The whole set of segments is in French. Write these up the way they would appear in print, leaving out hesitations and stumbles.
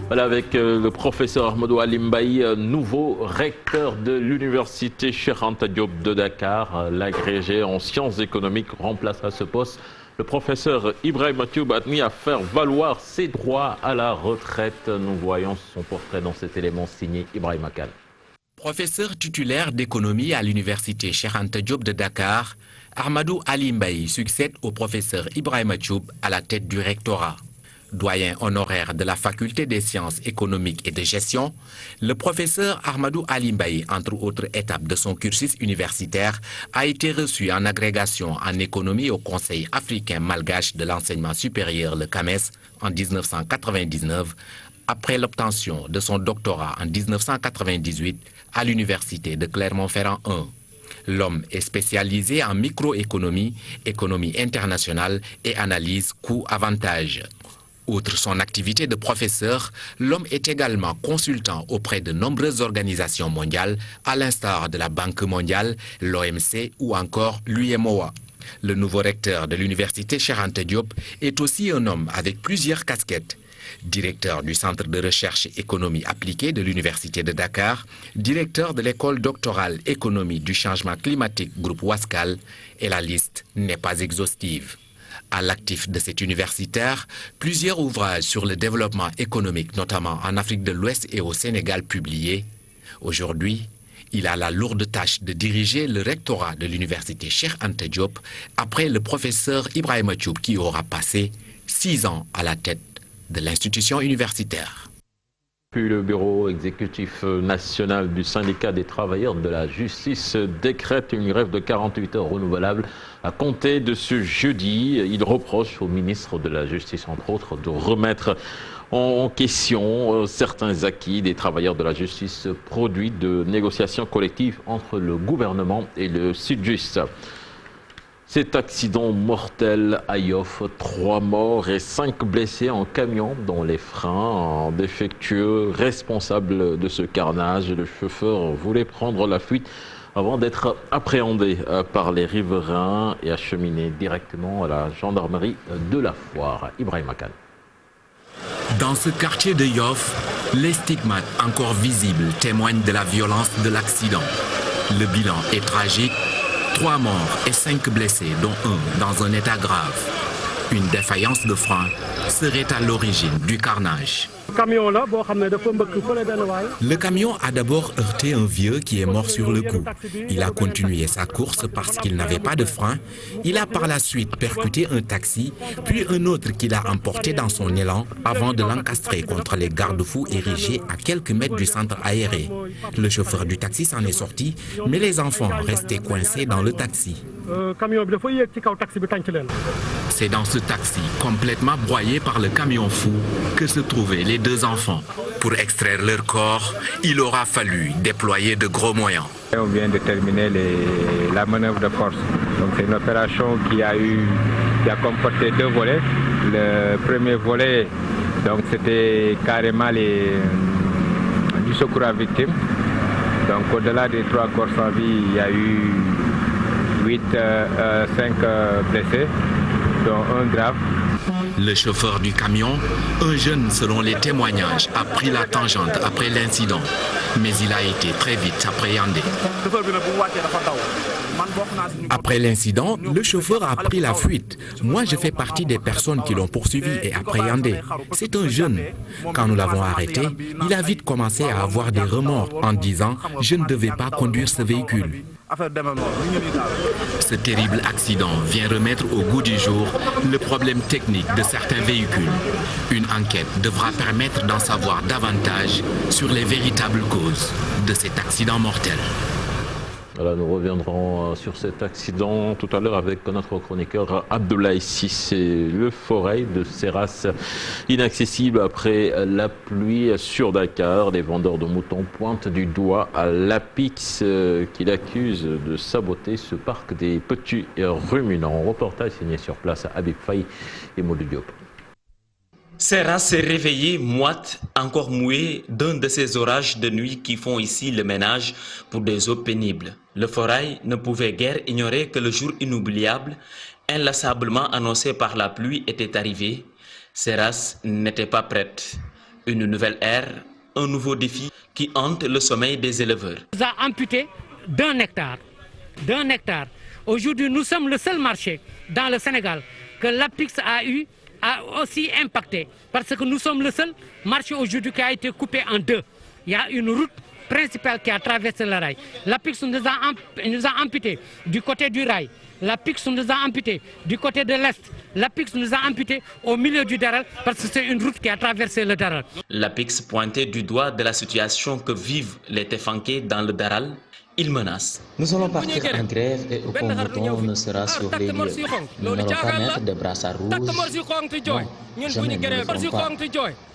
Voilà, avec le professeur Ahmadou Ali Mbaye, nouveau recteur de l'université Cheikh Anta Diop de Dakar. L'agrégé en sciences économiques remplace à ce poste le professeur Ibrahima Thioub, admis à faire valoir ses droits à la retraite. Nous voyons son portrait dans cet élément signé Ibrahima Kane. Professeur titulaire d'économie à l'université Cheikh Anta Diop de Dakar, Ahmadou Ali Mbaye succède au professeur Ibrahima Thioub à la tête du rectorat. Doyen honoraire de la faculté des sciences économiques et de gestion, le professeur Ahmadou Ali Mbaye, entre autres étapes de son cursus universitaire, a été reçu en agrégation en économie au Conseil africain malgache de l'enseignement supérieur, le CAMES, en 1999, après l'obtention de son doctorat en 1998 à l'université de Clermont-Ferrand 1. L'homme est spécialisé en microéconomie, économie internationale et analyse coût-avantage. Outre son activité de professeur, l'homme est également consultant auprès de nombreuses organisations mondiales, à l'instar de la Banque mondiale, l'OMC ou encore l'UMOA. Le nouveau recteur de l'université Cheikh Anta Diop est aussi un homme avec plusieurs casquettes. Directeur du Centre de recherche économie appliquée de l'Université de Dakar, directeur de l'école doctorale économie du changement climatique groupe Wascal, et la liste n'est pas exhaustive. À l'actif de cet universitaire, plusieurs ouvrages sur le développement économique, notamment en Afrique de l'Ouest et au Sénégal, publiés. Aujourd'hui, il a la lourde tâche de diriger le rectorat de l'université Cheikh Anta Diop après le professeur Ibrahima Thioub qui aura passé 6 ans à la tête de l'institution universitaire. Puis le bureau exécutif national du syndicat des travailleurs de la justice décrète une grève de 48 heures renouvelable à compter de ce jeudi. Il reproche au ministre de la Justice, entre autres, de remettre en question certains acquis des travailleurs de la justice produits de négociations collectives entre le gouvernement et le Sytjust. Cet accident mortel à Yoff, 3 morts et 5 blessés en camion dont les freins défectueux. Responsable de ce carnage, le chauffeur voulait prendre la fuite avant d'être appréhendé par les riverains et acheminé directement à la gendarmerie de la Foire. Ibrahima Kane. Dans ce quartier de Yoff, les stigmates encore visibles témoignent de la violence de l'accident. Le bilan est tragique. 3 morts et 5 blessés, dont un dans un état grave. Une défaillance de frein serait à l'origine du carnage. Le camion a d'abord heurté un vieux qui est mort sur le coup. Il a continué sa course parce qu'il n'avait pas de frein. Il a par la suite percuté un taxi, puis un autre qu'il a emporté dans son élan avant de l'encastrer contre les garde-fous érigés à quelques mètres du centre aéré. Le chauffeur du taxi s'en est sorti, mais les enfants restaient coincés dans le taxi. C'est dans ce taxi, complètement broyé par le camion fou, que se trouvaient les 2 enfants. Pour extraire leur corps, il aura fallu déployer de gros moyens. On vient de terminer la manœuvre de force. Donc c'est une opération qui a comporté 2 volets. Le premier volet, donc c'était carrément du secours à victimes. Donc au-delà des 3 corps sans vie, il y a eu 5 blessés, dont un grave. Le chauffeur du camion, un jeune selon les témoignages, a pris la tangente après l'incident, mais il a été très vite appréhendé. Après l'incident, le chauffeur a pris la fuite. Moi, je fais partie des personnes qui l'ont poursuivi et appréhendé. C'est un jeune. Quand nous l'avons arrêté, il a vite commencé à avoir des remords en disant « Je ne devais pas conduire ce véhicule ». Ce terrible accident vient remettre au goût du jour le problème technique de certains véhicules. Une enquête devra permettre d'en savoir davantage sur les véritables causes de cet accident mortel. Voilà, nous reviendrons sur cet accident tout à l'heure avec notre chroniqueur Abdoulaye Sissé. Le forêt de Serras, inaccessible après la pluie sur Dakar. Les vendeurs de moutons pointent du doigt à l'APIX qu'il accuse de saboter ce parc des petits ruminants. Reportage signé sur place à Habib Faye et Modou Diop. Serras s'est réveillé moite, encore mouillé d'un de ces orages de nuit qui font ici le ménage pour des eaux pénibles. Le forail ne pouvait guère ignorer que le jour inoubliable, inlassablement annoncé par la pluie, était arrivé. Serras n'était pas prête. Une nouvelle ère, un nouveau défi qui hante le sommeil des éleveurs. On nous a amputé d'un hectare. Aujourd'hui, nous sommes le seul marché dans le Sénégal que l'APIX a aussi impacté. Parce que nous sommes le seul marché aujourd'hui qui a été coupé en deux. Il y a une route principale qui a traversé le rail. L'APIX nous a amputé du côté du rail. L'APIX nous a amputé du côté de l'Est. L'APIX nous a amputé au milieu du Daral parce que c'est une route qui a traversé le Daral. L'APIX pointait du doigt de la situation que vivent les Tefanké dans le Daral. Il menace. Nous allons partir en grève et aucun mouton ne sera sur les lieux. Nous n'allons pas mettre de brassard rouge. Non, jamais, nous ne le ferons pas.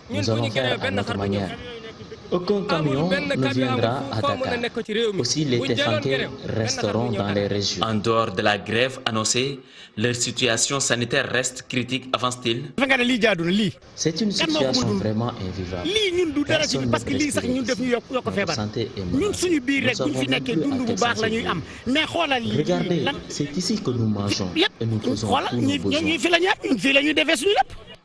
Nous allons faire à notre manière. Aucun camion ne viendra à Dakar. Aussi, les Tefanké resteront dans les régions. En dehors de la grève annoncée, leur situation sanitaire reste critique, avance-t-il. C'est une situation vraiment invivable. Personne ne peut respirer ici. Notre santé est menacée. Nous savons même plus à quel sens vivre. Regardez, c'est ici que nous mangeons et nous faisons tous nos besoins.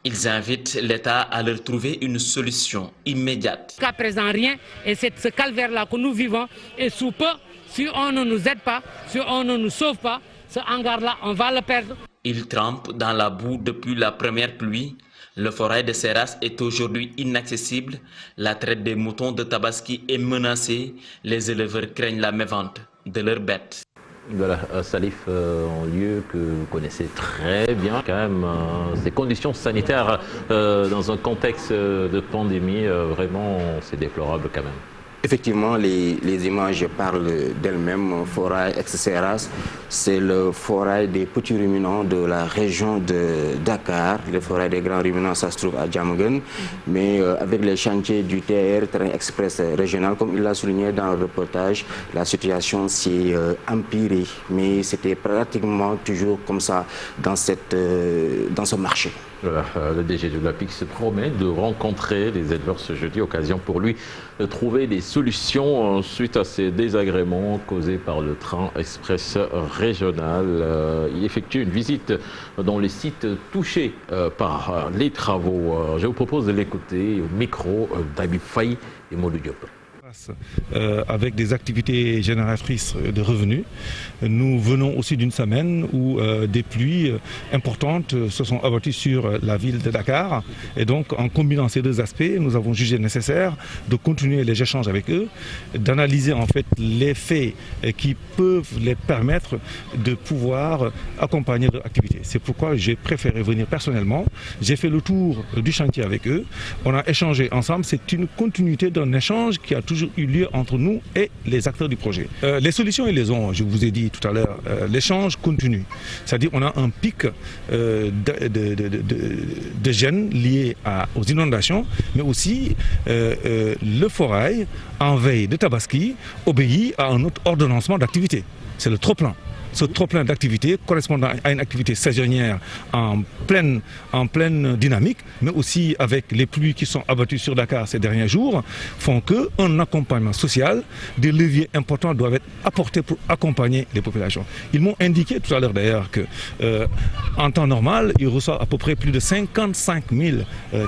Ils invitent l'État à leur trouver une solution immédiate. Jusqu'à présent, rien. Et c'est ce calvaire-là que nous vivons. Et sous peu, si on ne nous aide pas, si on ne nous sauve pas, ce hangar-là, on va le perdre. Ils trempent dans la boue depuis la première pluie. Le forêt de Seras est aujourd'hui inaccessible. La traite des moutons de Tabaski est menacée. Les éleveurs craignent la mévente de leurs bêtes. Voilà, Salif, un lieu que vous connaissez très bien, quand même, ces conditions sanitaires dans un contexte de pandémie, vraiment, c'est déplorable quand même. Effectivement, les images parlent d'elles-mêmes. Forail ex-Seras, c'est le forail des petits ruminants de la région de Dakar. Le forail des grands ruminants, ça se trouve à Diamaguène. Mais avec les chantiers du TR, Train Express régional, comme il l'a souligné dans le reportage, la situation s'est empirée. Mais c'était pratiquement toujours comme ça dans ce marché. Voilà, le DG de l'APIX se promet de rencontrer les éleveurs ce jeudi, occasion pour lui de trouver des solutions suite à ces désagréments causés par le train express régional. Il effectue une visite dans les sites touchés par les travaux. Je vous propose de l'écouter au micro d'Habib Faye et Modou Diop. Avec des activités génératrices de revenus. Nous venons aussi d'une semaine où des pluies importantes se sont abattues sur la ville de Dakar. Et donc, en combinant ces deux aspects, nous avons jugé nécessaire de continuer les échanges avec eux, d'analyser en fait les faits qui peuvent les permettre de pouvoir accompagner leur activité. C'est pourquoi j'ai préféré venir personnellement. J'ai fait le tour du chantier avec eux. On a échangé ensemble. C'est une continuité d'un échange qui a toujours eu lieu entre nous et les acteurs du projet. Les solutions, ils les ont, je vous ai dit tout à l'heure, l'échange continue. C'est-à-dire on a un pic de gènes liés aux inondations, mais aussi le forail en veille de Tabaski obéit à un autre ordonnancement d'activité. C'est le trop-plein. Ce trop-plein d'activité correspondant à une activité saisonnière en pleine dynamique, mais aussi avec les pluies qui sont abattues sur Dakar ces derniers jours, font qu'un accompagnement social, des leviers importants doivent être apportés pour accompagner les populations. Ils m'ont indiqué tout à l'heure d'ailleurs qu'en temps normal, ils reçoivent à peu près plus de 55 000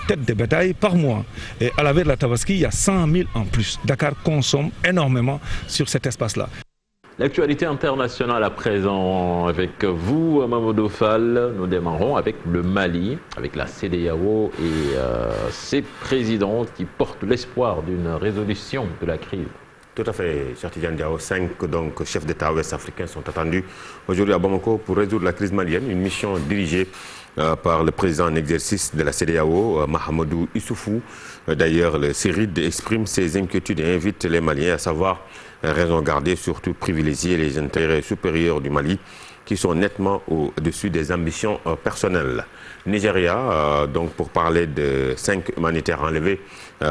têtes de bétail par mois. Et à la veille de la Tabaski, il y a 100 000 en plus. Dakar consomme énormément sur cet espace-là. L'actualité internationale à présent avec vous, Mamadou Fall. Nous démarrons avec le Mali, avec la CEDEAO et ses présidents qui portent l'espoir d'une résolution de la crise. Tout à fait, Cheikh Tidiane Diao. 5 chefs d'État ouest-africains sont attendus aujourd'hui à Bamako pour résoudre la crise malienne. Une mission dirigée par le président en exercice de la CEDEAO, Mahamadou Issoufou. D'ailleurs, le CIRID exprime ses inquiétudes et invite les Maliens à savoir raison garder, surtout privilégier les intérêts supérieurs du Mali qui sont nettement au-dessus des ambitions personnelles. Nigeria, donc pour parler de 5 humanitaires enlevés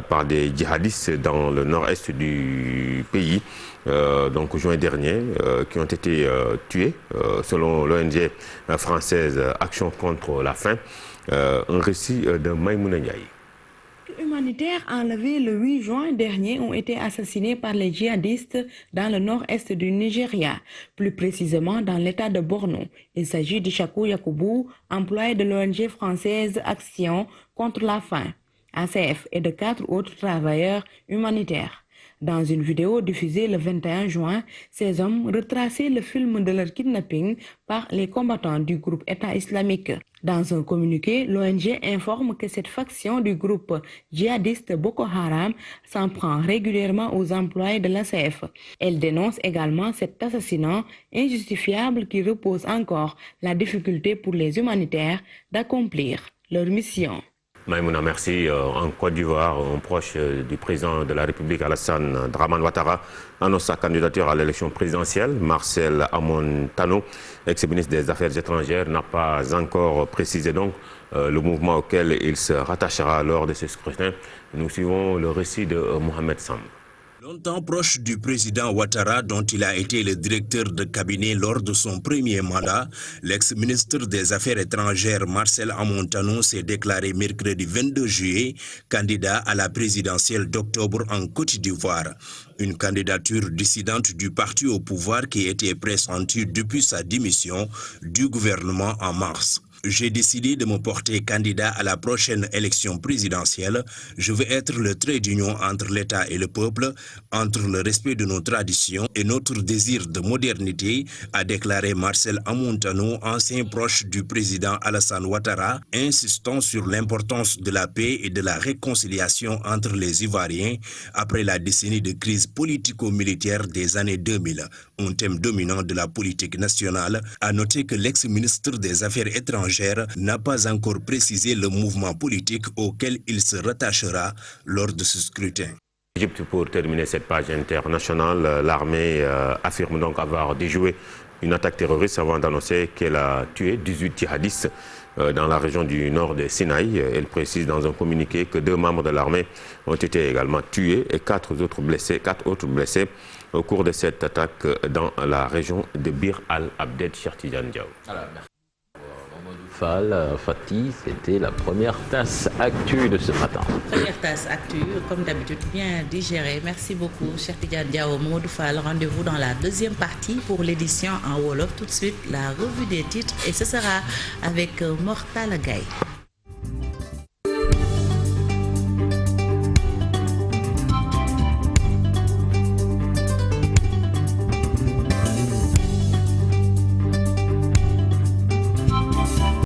par des djihadistes dans le nord-est du pays, donc juin dernier, qui ont été tués, selon l'ONG française Action contre la faim. Un récit de Maïmouna Ndiaye. Humanitaires enlevés le 8 juin dernier ont été assassinés par les djihadistes dans le nord-est du Nigeria, plus précisément dans l'état de Borno. Il s'agit d'Ishaku Yakubu, employé de l'ONG française Action contre la faim. ACF et de 4 autres travailleurs humanitaires. Dans une vidéo diffusée le 21 juin, ces hommes retraçaient le film de leur kidnapping par les combattants du groupe État islamique. Dans un communiqué, l'ONG informe que cette faction du groupe djihadiste Boko Haram s'en prend régulièrement aux employés de l'ACF. Elle dénonce également cet assassinat injustifiable qui repose encore la difficulté pour les humanitaires d'accomplir leur mission. Maïmouna, merci. En Côte d'Ivoire, un proche du président de la République, Alassane Dramane Ouattara, annonce sa candidature à l'élection présidentielle. Marcel Amon Tano, ex-ministre des Affaires étrangères, n'a pas encore précisé donc le mouvement auquel il se rattachera lors de ce scrutin. Nous suivons le récit de Mohamed Sam. Longtemps proche du président Ouattara, dont il a été le directeur de cabinet lors de son premier mandat, l'ex-ministre des Affaires étrangères Marcel Amon Tano s'est déclaré mercredi 22 juillet candidat à la présidentielle d'octobre en Côte d'Ivoire. Une candidature dissidente du parti au pouvoir qui était pressentie depuis sa démission du gouvernement en mars. J'ai décidé de me porter candidat à la prochaine élection présidentielle. Je veux être le trait d'union entre l'État et le peuple, entre le respect de nos traditions et notre désir de modernité, a déclaré Marcel Amon Tano, ancien proche du président Alassane Ouattara, insistant sur l'importance de la paix et de la réconciliation entre les Ivoiriens après la décennie de crise politico-militaire des années 2000. Un thème dominant de la politique nationale. A noté que l'ex-ministre des Affaires étrangères n'a pas encore précisé le mouvement politique auquel il se rattachera lors de ce scrutin. Égypte, pour terminer cette page internationale, l'armée affirme donc avoir déjoué une attaque terroriste avant d'annoncer qu'elle a tué 18 djihadistes dans la région du nord de Sinaï. Elle précise dans un communiqué que 2 membres de l'armée ont été également tués et 4 autres blessés au cours de cette attaque dans la région de Bir al-Abded, Chertidiane Diaw. Fatih, c'était la première tasse actu de ce matin. Première tasse actu, comme d'habitude, bien digérée. Merci beaucoup, Chertidiane Diaw, Mamadou Fall. Rendez-vous dans la deuxième partie pour l'édition en Wolof. Tout de suite, la revue des titres et ce sera avec Mortal Gaye.